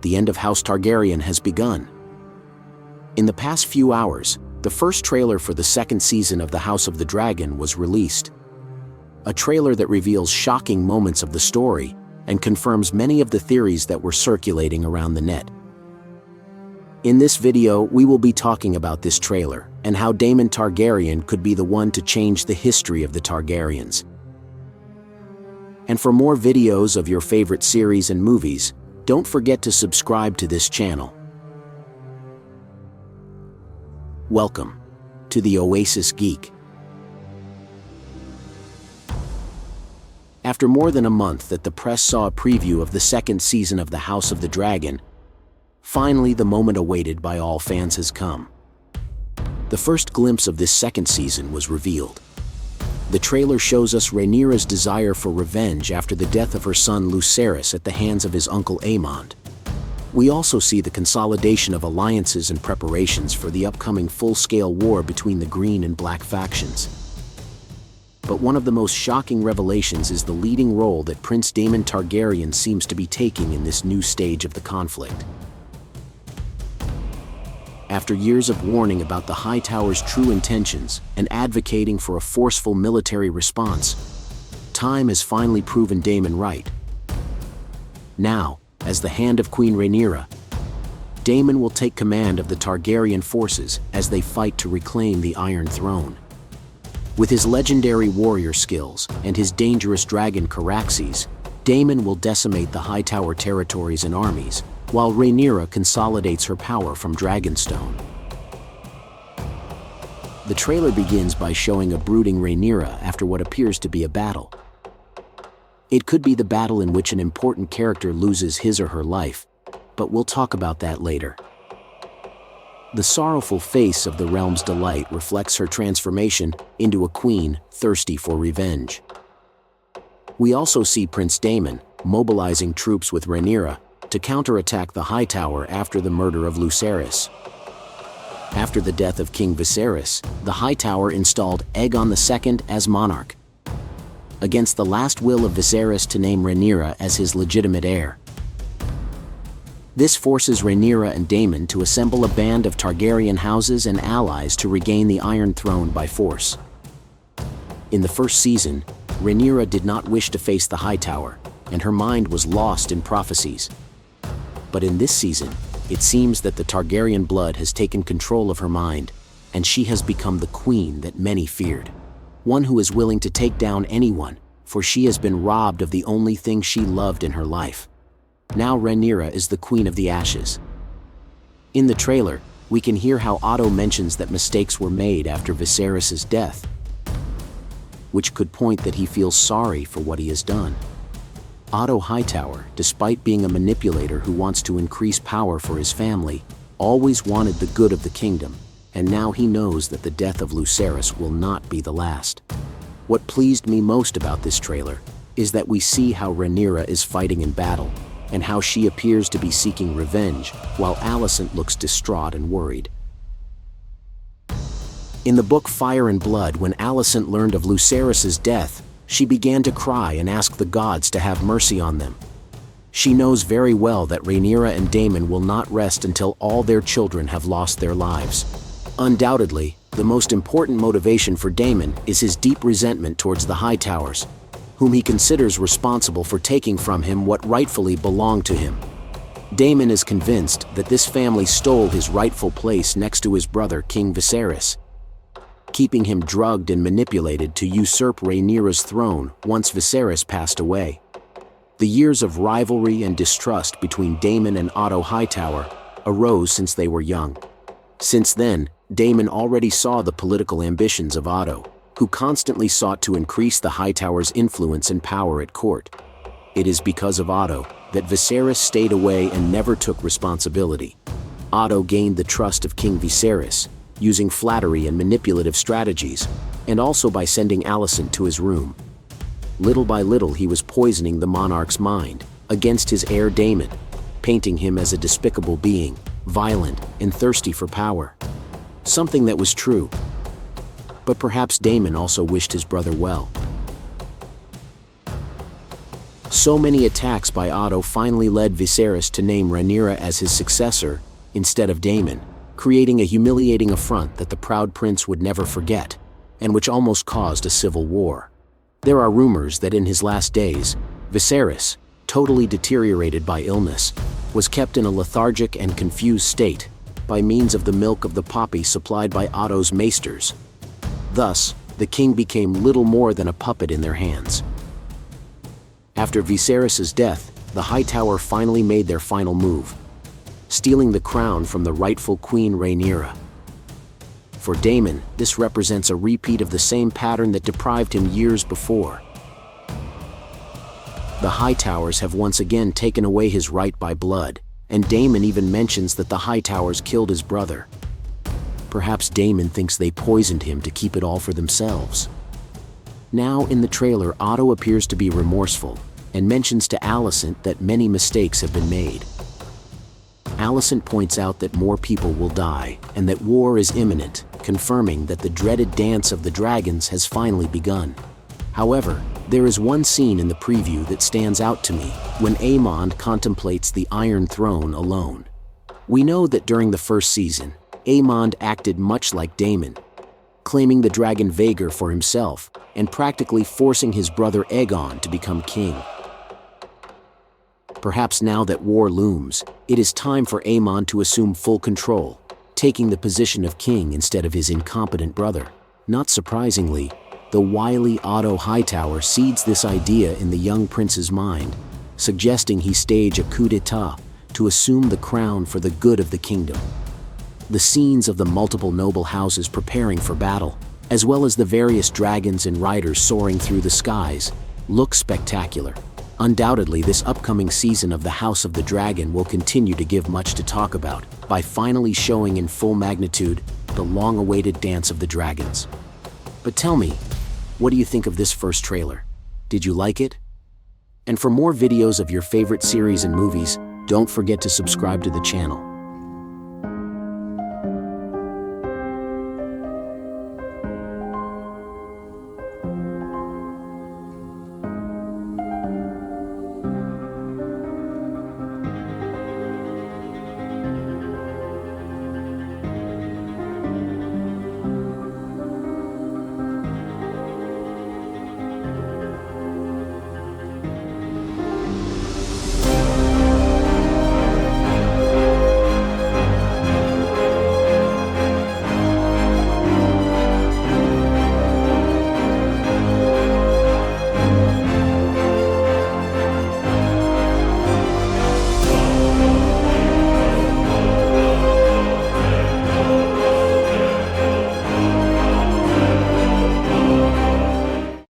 the end of House Targaryen has begun. In the past few hours, the first trailer for the second season of the House of the Dragon was released. A trailer that reveals shocking moments of the story and confirms many of the theories that were circulating around the net. In this video, we will be talking about this trailer and how Damon Targaryen could be the one to change the history of the Targaryens. And for more videos of your favorite series and movies, don't forget to subscribe to this channel. Welcome to the Oasis Geek. After more than a month that the press saw a preview of the second season of the House of the Dragon, finally the moment awaited by all fans has come. The first glimpse of this second season was revealed. The trailer shows us Rhaenyra's desire for revenge after the death of her son Lucerys at the hands of his uncle Aemond. We also see the consolidation of alliances and preparations for the upcoming full-scale war between the Green and Black factions. But one of the most shocking revelations is the leading role that Prince Damon Targaryen seems to be taking in this new stage of the conflict. After years of warning about the Hightower's true intentions and advocating for a forceful military response, time has finally proven Damon right. Now, as the hand of Queen Rhaenyra, Damon will take command of the Targaryen forces as they fight to reclaim the Iron Throne. With his legendary warrior skills and his dangerous dragon Caraxes, Damon will decimate the Hightower territories and armies, while Rhaenyra consolidates her power from Dragonstone. The trailer begins by showing a brooding Rhaenyra after what appears to be a battle. It could be the battle in which an important character loses his or her life, but we'll talk about that later. The sorrowful face of the realm's delight reflects her transformation into a queen thirsty for revenge. We also see Prince Damon mobilizing troops with Rhaenyra to counterattack the Hightower after the murder of Lucerys. After the death of King Viserys, the Hightower installed Aegon II as monarch, against the last will of Viserys to name Rhaenyra as his legitimate heir. This forces Rhaenyra and Damon to assemble a band of Targaryen houses and allies to regain the Iron Throne by force. In the first season, Rhaenyra did not wish to face the Hightower, and her mind was lost in prophecies. But in this season, it seems that the Targaryen blood has taken control of her mind, and she has become the queen that many feared. One who is willing to take down anyone, for she has been robbed of the only thing she loved in her life. Now Rhaenyra is the Queen of the Ashes. In the trailer, we can hear how Otto mentions that mistakes were made after Viserys' death, which could point that he feels sorry for what he has done. Otto Hightower, despite being a manipulator who wants to increase power for his family, always wanted the good of the kingdom, and now he knows that the death of Lucerys will not be the last. What pleased me most about this trailer is that we see how Rhaenyra is fighting in battle, and how she appears to be seeking revenge, while Alicent looks distraught and worried. In the book Fire and Blood, when Alicent learned of Lucerys' death, she began to cry and ask the gods to have mercy on them. She knows very well that Rhaenyra and Damon will not rest until all their children have lost their lives. Undoubtedly, the most important motivation for Damon is his deep resentment towards the Hightowers, whom he considers responsible for taking from him what rightfully belonged to him. Damon is convinced that this family stole his rightful place next to his brother King Viserys, keeping him drugged and manipulated to usurp Rhaenyra's throne once Viserys passed away. The years of rivalry and distrust between Damon and Otto Hightower arose since they were young. Since then, Damon already saw the political ambitions of Otto, who constantly sought to increase the Hightower's influence and power at court. It is because of Otto that Viserys stayed away and never took responsibility. Otto gained the trust of King Viserys, using flattery and manipulative strategies, and also by sending Alicent to his room. Little by little he was poisoning the monarch's mind against his heir Damon, painting him as a despicable being, violent and thirsty for power. Something that was true. But perhaps Damon also wished his brother well. So many attacks by Otto finally led Viserys to name Rhaenyra as his successor instead of Damon, creating a humiliating affront that the proud prince would never forget, and which almost caused a civil war. There are rumors that in his last days, Viserys, totally deteriorated by illness, was kept in a lethargic and confused state by means of the milk of the poppy supplied by Otto's maesters. Thus, the king became little more than a puppet in their hands. After Viserys' death, the Hightower finally made their final move, stealing the crown from the rightful queen Rhaenyra. For Damon, this represents a repeat of the same pattern that deprived him years before. The Hightowers have once again taken away his right by blood, and Damon even mentions that the Hightowers killed his brother. Perhaps Damon thinks they poisoned him to keep it all for themselves. Now in the trailer, Otto appears to be remorseful, and mentions to Alicent that many mistakes have been made. Alicent points out that more people will die, and that war is imminent, confirming that the dreaded dance of the dragons has finally begun. However, there is one scene in the preview that stands out to me, when Aemond contemplates the Iron Throne alone. We know that during the first season, Aemond acted much like Damon, claiming the dragon Vhagar for himself, and practically forcing his brother Aegon to become king. Perhaps now that war looms, it is time for Aemond to assume full control, taking the position of king instead of his incompetent brother. Not surprisingly, the wily Otto Hightower seeds this idea in the young prince's mind, suggesting he stage a coup d'etat to assume the crown for the good of the kingdom. The scenes of the multiple noble houses preparing for battle, as well as the various dragons and riders soaring through the skies, look spectacular. Undoubtedly, this upcoming season of the House of the Dragon will continue to give much to talk about by finally showing in full magnitude the long-awaited Dance of the Dragons. But tell me, what do you think of this first trailer? Did you like it? And for more videos of your favorite series and movies, don't forget to subscribe to the channel.